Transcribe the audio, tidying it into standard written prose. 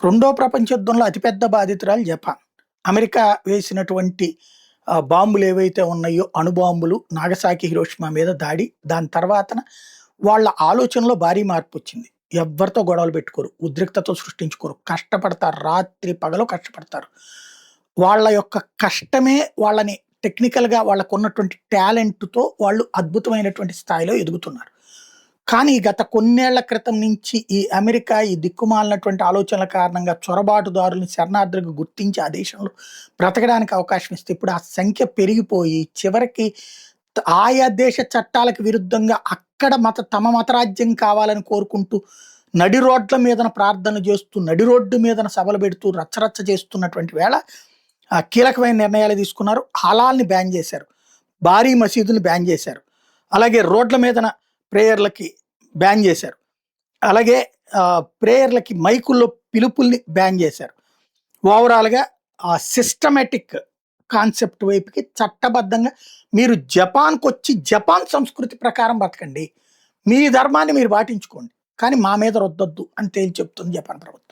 రెండో ప్రపంచ యుద్ధంలో అతిపెద్ద బాధితురాలు జపాన్. అమెరికా వేసినటువంటి బాంబులు ఏవైతే ఉన్నాయో అణుబాంబులు నాగసాకి, హిరోషిమా మీద దాడి. దాని తర్వాతన వాళ్ళ ఆలోచనలో భారీ మార్పొచ్చింది. ఎవ్వరితో గొడవలు పెట్టుకోరు. ఉద్రిక్తత సృష్టించుకోరు. కష్టపడతారు. రాత్రి పగలు కష్టపడతారు. వాళ్ళ యొక్క కష్టమే వాళ్ళని టెక్నికల్‌గా వాళ్ళకున్నటువంటి టాలెంట్‌తో వాళ్ళు అద్భుతమైనటువంటి స్థాయిలో ఎదుగుతున్నారు. కానీ గత కొన్నేళ్ల క్రితం నుంచి ఈ అమెరికా ఈ దిక్కుమాలినటువంటి ఆలోచనల కారణంగా చొరబాటుదారుల్ని శరణార్థులుగా గుర్తించి ఆ దేశంలో బ్రతకడానికి అవకాశం ఇస్తే ఇప్పుడు ఆ సంఖ్య పెరిగిపోయి చివరికి ఆయా దేశ చట్టాలకు విరుద్ధంగా అక్కడ తమ మతరాజ్యం కావాలని కోరుకుంటూ నడి రోడ్ల మీదన ప్రార్థనలు చేస్తూ, నడి రోడ్డు మీదన సభలు పెడుతూ రచ్చరచ్చ చేస్తున్నటువంటి వేళ కీలకమైన నిర్ణయాలు తీసుకున్నారు. హలాల్ని బ్యాన్ చేశారు. భారీ మసీదుల్ని బ్యాన్ చేశారు. అలాగే రోడ్ల మీదన ప్రేయర్లకి బ్యాన్ చేశారు. అలాగే ప్రేయర్లకి మైకుల్లో పిలుపుల్ని బ్యాన్ చేశారు. ఓవరాల్‌గా సిస్టమాటిక్ కాన్సెప్ట్ వైపుకి చట్టబద్ధంగా మీరు జపాన్‌కొచ్చి జపాన్ సంస్కృతి ప్రకారం బతకండి. మీ ధర్మాన్ని మీరు పాటించుకోండి. కానీ మా మీద రుద్దొద్దు అని తేల్చి చెప్తుంది జపాన్ ప్రభుత్వం.